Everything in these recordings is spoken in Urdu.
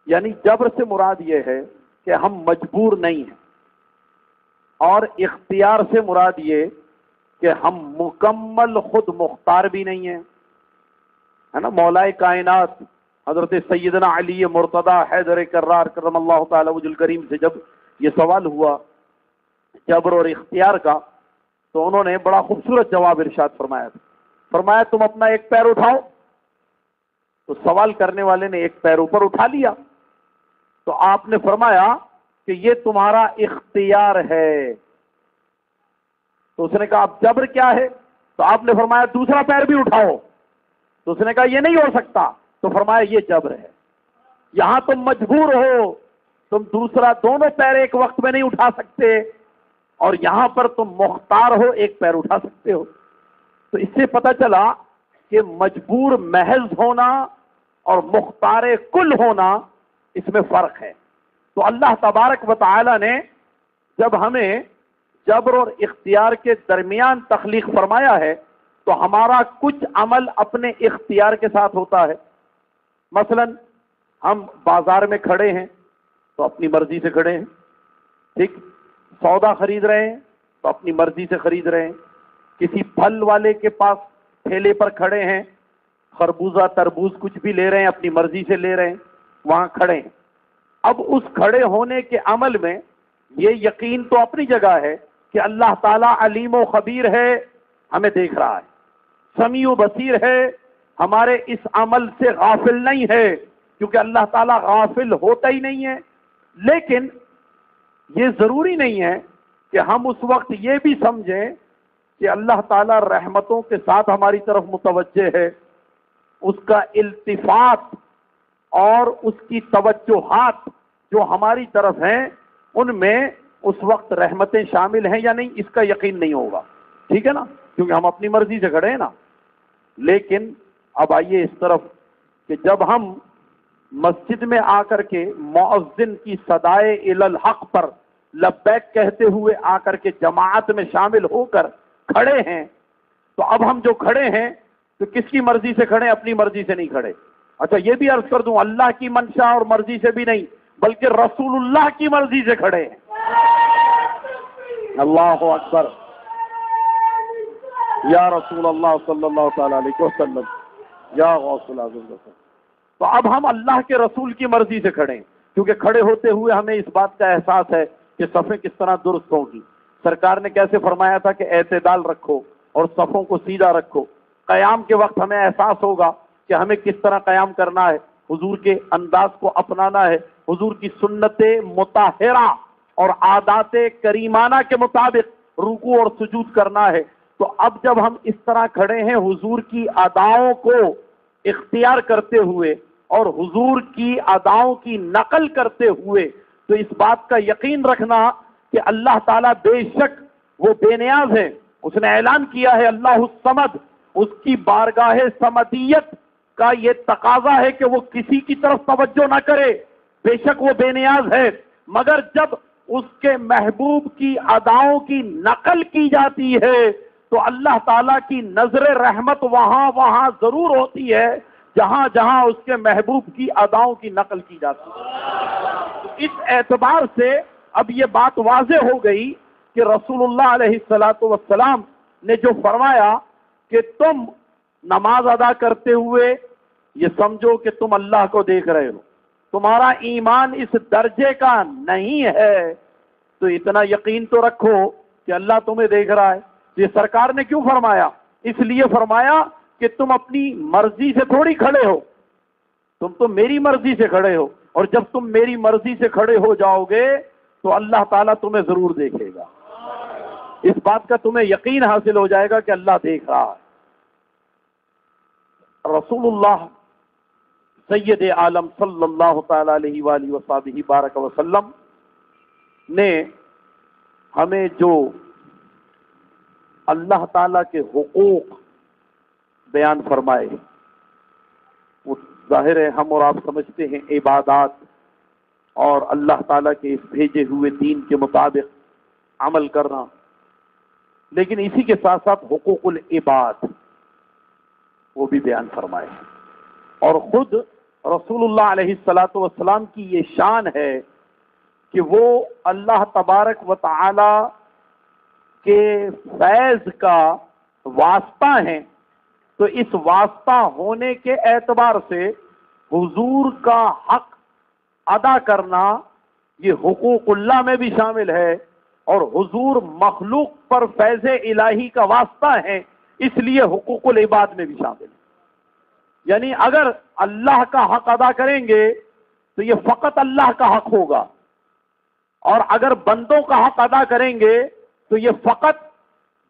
یعنی جبر سے مراد یہ ہے کہ ہم مجبور نہیں ہیں، اور اختیار سے مراد یہ کہ ہم مکمل خود مختار بھی نہیں ہیں، ہے نا۔ مولا کائنات حضرت سیدنا علی مرتضی حیدر کرار کرم اللہ تعالی وجہ الکریم سے جب یہ سوال ہوا جبر اور اختیار کا، تو انہوں نے بڑا خوبصورت جواب ارشاد فرمایا تھا۔ فرمایا تم اپنا ایک پیر اٹھاؤ، تو سوال کرنے والے نے ایک پیر اوپر اٹھا لیا، تو آپ نے فرمایا کہ یہ تمہارا اختیار ہے۔ تو اس نے کہا اب جبر کیا ہے؟ تو آپ نے فرمایا دوسرا پیر بھی اٹھاؤ، تو اس نے کہا یہ نہیں ہو سکتا، تو فرمایا یہ جبر ہے۔ یہاں تم مجبور ہو، تم دونوں پیر ایک وقت میں نہیں اٹھا سکتے، اور یہاں پر تم مختار ہو، ایک پیر اٹھا سکتے ہو۔ تو اس سے پتہ چلا کہ مجبور محض ہونا اور مختار کل ہونا اس میں فرق ہے۔ تو اللہ تبارک و تعالی نے جب ہمیں جبر اور اختیار کے درمیان تخلیق فرمایا ہے، تو ہمارا کچھ عمل اپنے اختیار کے ساتھ ہوتا ہے۔ مثلا ہم بازار میں کھڑے ہیں تو اپنی مرضی سے کھڑے ہیں، ٹھیک، سودا خرید رہے ہیں تو اپنی مرضی سے خرید رہے ہیں، کسی پھل والے کے پاس ٹھیلے پر کھڑے ہیں، خربوزہ تربوز کچھ بھی لے رہے ہیں، اپنی مرضی سے لے رہے ہیں، وہاں کھڑے ہیں۔ اب اس کھڑے ہونے کے عمل میں یہ یقین تو اپنی جگہ ہے کہ اللہ تعالیٰ علیم و خبیر ہے، ہمیں دیکھ رہا ہے، سمیع و بصیر ہے، ہمارے اس عمل سے غافل نہیں ہے، کیونکہ اللہ تعالیٰ غافل ہوتا ہی نہیں ہے۔ لیکن یہ ضروری نہیں ہے کہ ہم اس وقت یہ بھی سمجھیں کہ اللہ تعالیٰ رحمتوں کے ساتھ ہماری طرف متوجہ ہے، اس کا التفات اور اس کی توجہات جو ہماری طرف ہیں ان میں اس وقت رحمتیں شامل ہیں یا نہیں، اس کا یقین نہیں ہوگا، ٹھیک ہے نا، کیونکہ ہم اپنی مرضی سے کھڑے ہیں نا۔ لیکن اب آئیے اس طرف کہ جب ہم مسجد میں آ کر کے مؤذن کی صدائے الی الحق پر لبیک کہتے ہوئے آ کر کے جماعت میں شامل ہو کر کھڑے ہیں، تو اب ہم جو کھڑے ہیں تو کس کی مرضی سے کھڑے ہیں؟ اپنی مرضی سے نہیں کھڑے۔ اچھا یہ بھی عرض کر دوں، اللہ کی منشا اور مرضی سے بھی نہیں، بلکہ رسول اللہ کی مرضی سے کھڑے ہیں۔ اللہ اکبر، یا رسول اللہ صلی اللہ تعالی علیہ وسلم، یا غوث الاعظم۔ تو اب ہم اللہ کے رسول کی مرضی سے کھڑے ہیں، کیونکہ کھڑے ہوتے ہوئے ہمیں اس بات کا احساس ہے کہ صفیں کس طرح درست ہوں گی۔ سرکار نے کیسے فرمایا تھا کہ اعتدال رکھو اور صفوں کو سیدھا رکھو۔ قیام کے وقت ہمیں احساس ہوگا کہ ہمیں کس طرح قیام کرنا ہے، حضور کے انداز کو اپنانا ہے، حضور کی سنت مطہرہ اور عادات کریمانہ کے مطابق رکوع اور سجود کرنا ہے۔ تو اب جب ہم اس طرح کھڑے ہیں حضور کی اداؤں کو اختیار کرتے ہوئے اور حضور کی اداؤں کی نقل کرتے ہوئے، تو اس بات کا یقین رکھنا کہ اللہ تعالیٰ بے شک وہ بے نیاز ہے۔ اس نے اعلان کیا ہے اللہ الصمد، اس کی بارگاہ سمدیت کا یہ تقاضا ہے کہ وہ کسی کی طرف توجہ نہ کرے، بے شک وہ بے نیاز ہے۔ مگر جب اس کے محبوب کی اداؤں کی نقل کی جاتی ہے تو اللہ تعالیٰ کی نظر رحمت وہاں وہاں ضرور ہوتی ہے جہاں جہاں اس کے محبوب کی اداؤں کی نقل کی جاتی ہے۔ اس اعتبار سے اب یہ بات واضح ہو گئی کہ رسول اللہ علیہ السلام نے جو فرمایا کہ تم نماز ادا کرتے ہوئے یہ سمجھو کہ تم اللہ کو دیکھ رہے ہو، تمہارا ایمان اس درجے کا نہیں ہے تو اتنا یقین تو رکھو کہ اللہ تمہیں دیکھ رہا ہے۔ یہ سرکار نے کیوں فرمایا؟ اس لیے فرمایا کہ تم اپنی مرضی سے تھوڑی کھڑے ہو، تم تو میری مرضی سے کھڑے ہو، اور جب تم میری مرضی سے کھڑے ہو جاؤ گے تو اللہ تعالیٰ تمہیں ضرور دیکھے گا۔ اس بات کا تمہیں یقین حاصل ہو جائے گا کہ اللہ دیکھ رہا ہے۔ رسول اللہ سید عالم صلی اللہ تعالی علیہ وآلہ وصحبہ بارک وسلم نے ہمیں جو اللہ تعالیٰ کے حقوق بیان فرمائے، وہ ظاہر ہے ہم اور آپ سمجھتے ہیں عبادات اور اللہ تعالیٰ کے اس بھیجے ہوئے دین کے مطابق عمل کرنا، لیکن اسی کے ساتھ ساتھ حقوق العباد وہ بھی بیان فرمائے، اور خود رسول اللہ علیہ الصلوۃ والسلام کی یہ شان ہے کہ وہ اللہ تبارک و تعالی کے فیض کا واسطہ ہیں، تو اس واسطہ ہونے کے اعتبار سے حضور کا حق ادا کرنا یہ حقوق اللہ میں بھی شامل ہے، اور حضور مخلوق پر فیض الہی کا واسطہ ہے، اس لیے حقوق العباد میں بھی شامل ہے۔ یعنی اگر اللہ کا حق ادا کریں گے تو یہ فقط اللہ کا حق ہوگا، اور اگر بندوں کا حق ادا کریں گے تو یہ فقط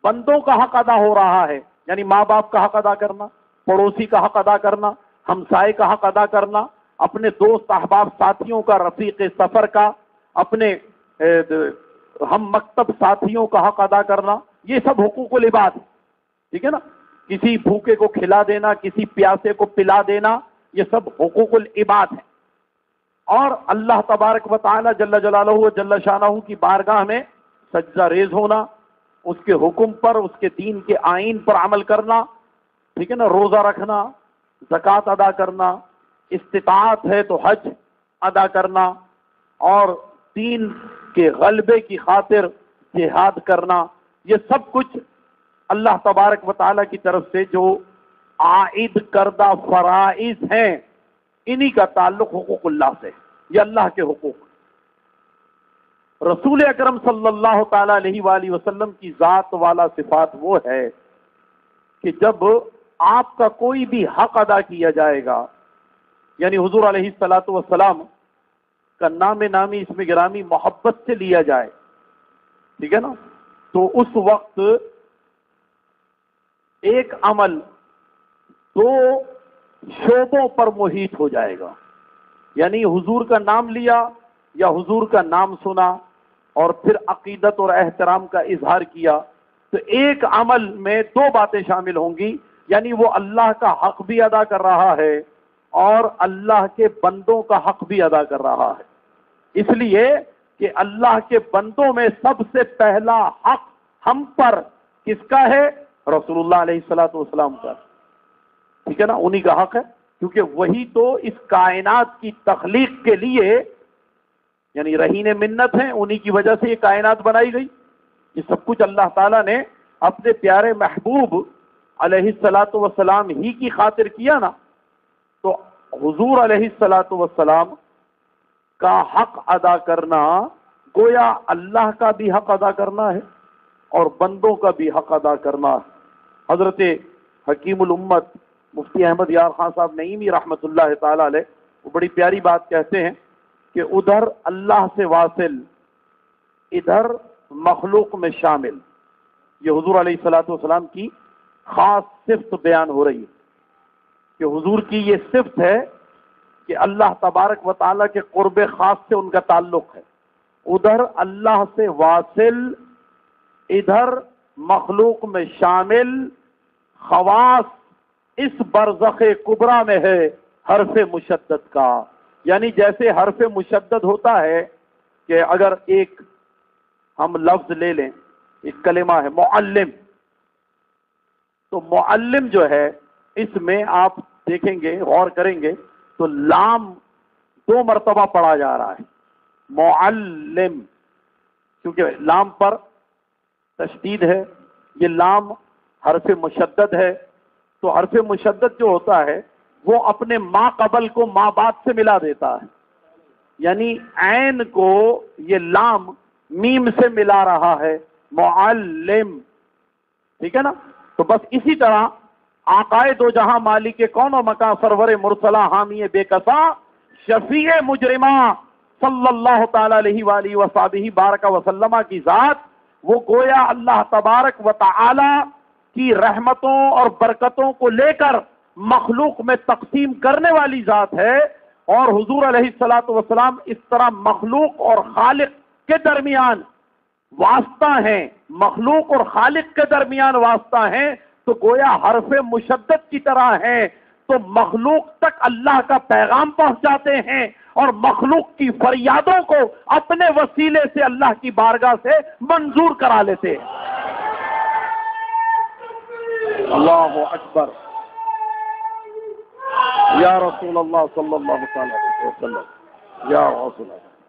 بندوں کا حق ادا ہو رہا ہے، یعنی ماں باپ کا حق ادا کرنا، پڑوسی کا حق ادا کرنا، ہمسائے کا حق ادا کرنا، اپنے دوست احباب ساتھیوں کا، رفیق سفر کا، اپنے ہم مکتب ساتھیوں کا حق ادا کرنا، یہ سب حقوق العباد ہے، ٹھیک ہے نا؟ کسی بھوکے کو کھلا دینا، کسی پیاسے کو پلا دینا، یہ سب حقوق العباد ہیں۔ اور اللہ تبارک و تعالی جل جلالہ و جل شانہ کی بارگاہ میں سجدہ ریز ہونا، اس کے حکم پر، اس کے دین کے آئین پر عمل کرنا، ٹھیک ہے نا؟ روزہ رکھنا، زکوٰۃ ادا کرنا، استطاعت ہے تو حج ادا کرنا، اور دین کے غلبے کی خاطر جہاد کرنا، یہ سب کچھ اللہ تبارک و تعالی کی طرف سے جو عائد کردہ فرائض ہیں، انہی کا تعلق حقوق اللہ سے، یہ اللہ کے حقوق۔ رسول اکرم صلی اللہ تعالی علیہ وآلہ وسلم کی ذات والا صفات وہ ہے کہ جب آپ کا کوئی بھی حق ادا کیا جائے گا، یعنی حضور علیہ الصلوۃ والسلام کا نام نامی اسم گرامی محبت سے لیا جائے، ٹھیک ہے نا؟ تو اس وقت ایک عمل دو شعبوں پر محیط ہو جائے گا، یعنی حضور کا نام لیا یا حضور کا نام سنا اور پھر عقیدت اور احترام کا اظہار کیا، تو ایک عمل میں دو باتیں شامل ہوں گی، یعنی وہ اللہ کا حق بھی ادا کر رہا ہے اور اللہ کے بندوں کا حق بھی ادا کر رہا ہے، اس لیے کہ اللہ کے بندوں میں سب سے پہلا حق ہم پر کس کا ہے؟ رسول اللہ علیہ الصلوۃ والسلام کا، ٹھیک ہے نا؟ انہی کا حق ہے، کیونکہ وہی تو اس کائنات کی تخلیق کے لیے یعنی رہین منت ہیں، انہی کی وجہ سے یہ کائنات بنائی گئی، یہ سب کچھ اللہ تعالیٰ نے اپنے پیارے محبوب علیہ الصلوۃ والسلام ہی کی خاطر کیا نا۔ تو حضور علیہ الصلوۃ والسلام کا حق ادا کرنا گویا اللہ کا بھی حق ادا کرنا ہے اور بندوں کا بھی حق ادا کرنا ہے۔ حضرت حکیم الامت مفتی احمد یار خان صاحب نعیمی رحمۃ اللہ تعالی علیہ وہ بڑی پیاری بات کہتے ہیں کہ ادھر اللہ سے واصل، ادھر مخلوق میں شامل، یہ حضور علیہ الصلوۃ والسلام کی خاص صفت بیان ہو رہی ہے کہ حضور کی یہ صفت ہے کہ اللہ تبارک و تعالیٰ کے قرب خاص سے ان کا تعلق ہے، ادھر اللہ سے واصل، ادھر مخلوق میں شامل، خواص اس برزخ کبریٰ میں ہے حرف مشدد کا، یعنی جیسے حرف مشدد ہوتا ہے کہ اگر ایک ہم لفظ لے لیں، ایک کلمہ ہے معلم، تو معلم جو ہے اس میں آپ دیکھیں گے، غور کریں گے تو لام 2 مرتبہ پڑھا جا رہا ہے، معلم، کیونکہ لام پر تشدید ہے، یہ لام حرف مشدد ہے، تو حرف مشدد جو ہوتا ہے وہ اپنے ما قبل کو ما بعد سے ملا دیتا ہے، یعنی عین کو یہ لام میم سے ملا رہا ہے، معلم، ٹھیک ہے نا؟ تو بس اسی طرح آقائے دو جہاں مالک کون و مکان سرور مرسلہ حامی بے کساں شفیع مجرمہ صلی اللہ تعالی علیہ وآلہ وصحبہ بارک وسلم کی ذات، وہ گویا اللہ تبارک و تعالی کی رحمتوں اور برکتوں کو لے کر مخلوق میں تقسیم کرنے والی ذات ہے، اور حضور علیہ الصلوۃ والسلام اس طرح مخلوق اور خالق کے درمیان واسطہ ہیں، مخلوق اور خالق کے درمیان واسطہ ہیں، تو گویا حرف مشدد کی طرح ہیں، تو مخلوق تک اللہ کا پیغام پہنچاتے ہیں اور مخلوق کی فریادوں کو اپنے وسیلے سے اللہ کی بارگاہ سے منظور کرا لیتے ہیں۔ اللہ اکبر۔ یا رسول اللہ صلی اللہ تعالی علیہ وسلم، یا رسول اللہ۔